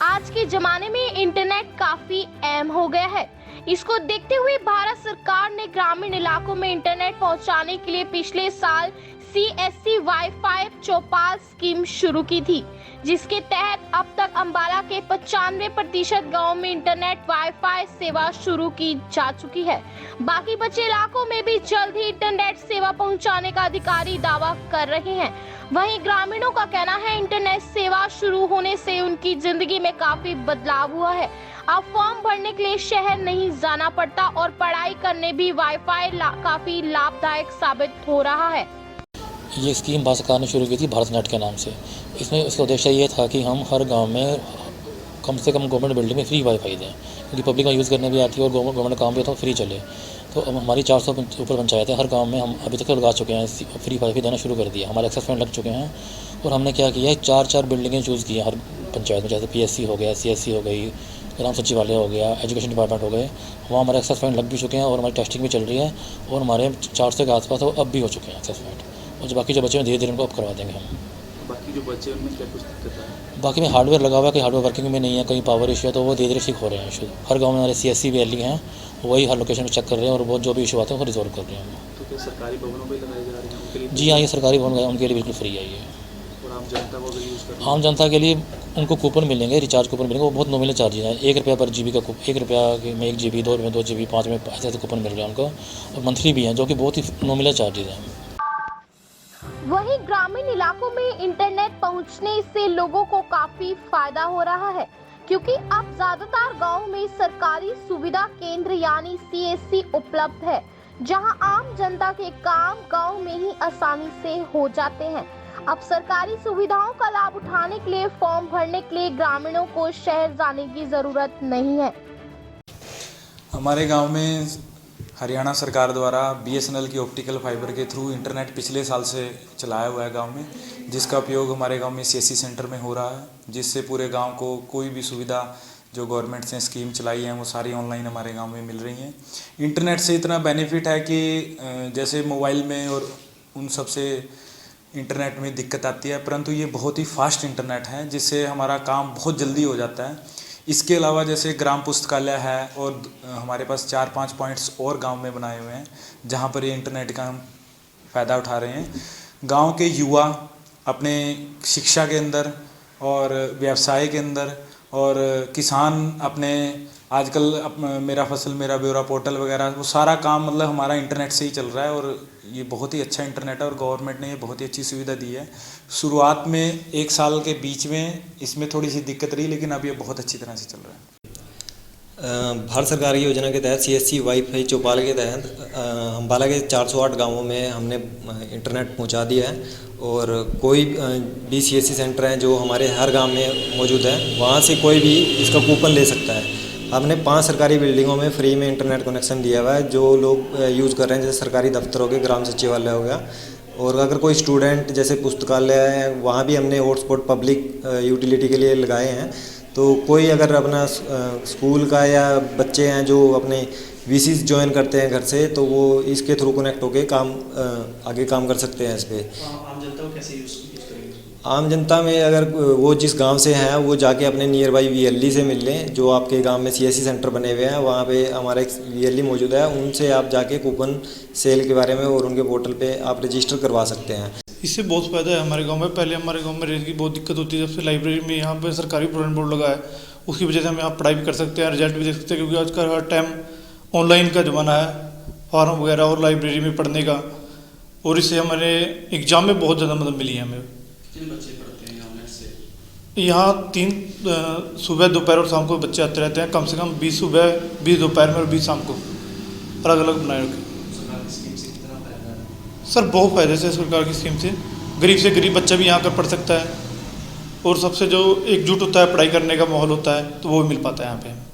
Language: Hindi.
आज के जमाने में इंटरनेट काफी अहम हो गया है। इसको देखते हुए भारत सरकार ने ग्रामीण इलाकों में इंटरनेट पहुंचाने के लिए पिछले साल CSC वाईफाई चौपाल स्कीम शुरू की थी, जिसके तहत अब तक अंबाला के 95% गाँव में इंटरनेट वाईफाई सेवा शुरू की जा चुकी है। बाकी बचे इलाकों में भी जल्द ही इंटरनेट सेवा पहुंचाने का अधिकारी दावा कर रहे हैं। वहीं ग्रामीणों का कहना है इंटरनेट सेवा शुरू होने से उनकी जिंदगी में काफी बदलाव हुआ है। अब फॉर्म भरने के लिए शहर नहीं जाना पड़ता और पढ़ाई करने भी वाईफाई काफी लाभदायक साबित हो रहा है। ये स्कीम भारत सरकार ने शुरू की थी भारत नेट के नाम से। इसमें इसका उद्देश्य ये था कि हम हर गांव में कम से कम गवर्नमेंट बिल्डिंग में फ्री वाईफाई दें, क्योंकि पब्लिक में यूज़ करने भी आती है और गवर्नमेंट काम भी होता है, फ्री चले। तो अब हमारी 400 ऊपर पंचायतें हर गांव में हम अभी तक तो लगा चुके हैं, फ्री वाईफाई देना शुरू कर दिया। हमारे एक्सेस पॉइंट लग चुके हैं और हमने क्या किया है, 4 बिल्डिंगें चूज़ की हैं हर पंचायत में, जैसे PSC हो गया, CSC हो गई, ग्राम सचिवालय हो गया, एजुकेशन डिपार्टमेंट हो गए। वहाँ हमारे एक्सेस पॉइंट लग भी चुके हैं और हमारी टेस्टिंग भी चल रही है और हमारे 400 के आसपास तो अब भी हो चुके हैं एक्सेस पॉइंट। और जो बाकी जो बच्चे हैं धीरे धीरे उनको अब करवा देंगे हम। बाकी जो बच्चे हैं उनमें क्या कुछ दिक्कत है? बाकी में हार्डवेयर लगा हुआ है, कहीं हार्डवेयर वर्किंग में नहीं है, कहीं पावर इशू है, तो वो धीरे धीरे ठीक हो रहे हैं इशू। हर गांव में हमारे CSC VLE हैं, वही हर लोकेशन पर चेक कर रहे हैं और वो जो भी इशू आते हैं वो रिजॉल्व कर रहे हैं। तो क्या सरकारी भवनों पर लगाए जा रहे हैं उनके लिए? जी हाँ, ये सरकारी भवन उनके लिए बिल्कुल फ्री है ये। और आम जनता को अगर यूज़ करना, आम जनता के लिए उनको कूपन मिलेंगे, रिचार्ज कूपन मिलेंगे, वो बहुत नॉमिनल चार्जेज हैं। 1 रुपया पर GB का 1 रुपया में 1 GB, 2 रुपये में 2 GB, 5 में ऐसे कूपन मिल रहे हैं उनको, और मंथली भी हैं जो कि बहुत ही नॉमिनल चार्जेज हैं। वहीं ग्रामीण इलाकों में इंटरनेट पहुंचने से लोगों को काफी फायदा हो रहा है, क्योंकि अब ज्यादातर गांवों में सरकारी सुविधा केंद्र यानी CSC उपलब्ध है, जहां आम जनता के काम गांव में ही आसानी से हो जाते हैं। अब सरकारी सुविधाओं का लाभ उठाने के लिए फॉर्म भरने के लिए ग्रामीणों को शहर जाने की जरूरत नहीं है। हमारे गांव में हरियाणा सरकार द्वारा BSNL की ऑप्टिकल फाइबर के थ्रू इंटरनेट पिछले साल से चलाया हुआ है गांव में, जिसका उपयोग हमारे गांव में CSC सेंटर में हो रहा है, जिससे पूरे गांव को कोई भी सुविधा जो गवर्नमेंट से स्कीम चलाई है वो सारी ऑनलाइन हमारे गांव में मिल रही हैं। इंटरनेट से इतना बेनिफिट है कि जैसे मोबाइल में और उन सब से इंटरनेट में दिक्कत आती है, परंतु ये बहुत ही फास्ट इंटरनेट है, जिससे हमारा काम बहुत जल्दी हो जाता है। इसके अलावा जैसे ग्राम पुस्तकालय है और हमारे पास 4-5 पॉइंट्स और गांव में बनाए हुए हैं, जहां पर ये इंटरनेट का हम फ़ायदा उठा रहे हैं। गांव के युवा अपने शिक्षा के अंदर और व्यवसाय के अंदर और किसान अपने आजकल मेरा फसल मेरा ब्यौरा पोर्टल वगैरह वो सारा काम मतलब हमारा इंटरनेट से ही चल रहा है, और ये बहुत ही अच्छा इंटरनेट है और गवर्नमेंट ने ये बहुत ही अच्छी सुविधा दी है। शुरुआत में 1 साल के बीच में इसमें थोड़ी सी दिक्कत रही, लेकिन अब ये बहुत अच्छी तरह से चल रहा है। भारत सरकार की योजना के तहत CSC वाईफाई चौपाल के तहत अंबाला के 408 गांवों में हमने इंटरनेट पहुंचा दिया है, और कोई भी CSC सेंटर हैं जो हमारे हर गांव में मौजूद है, वहां से कोई भी इसका कूपन ले सकता है। हमने 5 सरकारी बिल्डिंगों में फ्री में इंटरनेट कनेक्शन दिया हुआ है, जो लोग यूज़ कर रहे हैं, जैसे सरकारी दफ्तर हो गए, ग्राम सचिवालय हो गया, और अगर कोई स्टूडेंट जैसे पुस्तकालय है वहाँ भी हमने हॉटस्पॉट पब्लिक यूटिलिटी के लिए लगाए हैं। तो कोई अगर अपना स्कूल का या बच्चे हैं जो अपने VCs ज्वाइन करते हैं घर से, तो वो इसके थ्रू कनेक्ट होकर आगे काम कर सकते हैं इस पर। आम जनता को कैसे यूज़ करेंगे? आम जनता में अगर वो जिस गांव से हैं वो जाके अपने नियर बाई VLE से मिल लें, जो आपके गांव में CSC सेंटर बने हुए हैं, वहाँ पे हमारा एक VLE मौजूद है, उनसे आप जाके कूपन सेल के बारे में और उनके पोर्टल पे आप रजिस्टर करवा सकते हैं। इससे बहुत फ़ायदा है हमारे गांव में। पहले हमारे गांव में रेंज की बहुत दिक्कत होती है, जब से लाइब्रेरी में यहाँ पे सरकारी प्रोविडेंट बोर्ड लगा है, उसकी वजह से हम यहाँ पढ़ाई भी कर सकते हैं, रिजल्ट भी देख सकते हैं, क्योंकि आजकल हर टाइम ऑनलाइन का ज़माना है, फॉर्म वगैरह और लाइब्रेरी में पढ़ने का, और इससे हमारे एग्ज़ाम में बहुत ज़्यादा मदद मिली है हमें। कितने बच्चे पढ़ते हैं यहाँ से? यहाँ 3 सुबह दोपहर और शाम को बच्चे आते रहते हैं, कम से कम 20 सुबह 20 दोपहर में और 20 शाम को, अलग अलग बनाए रखे। सरकार की स्कीम से कितना फायदा है? सर बहुत फ़ायदे से सरकार की स्कीम से गरीब बच्चा भी यहाँ कर पढ़ सकता है, और सबसे जो एकजुट होता है पढ़ाई करने का माहौल होता है, तो वो मिल पाता है यहाँ पे।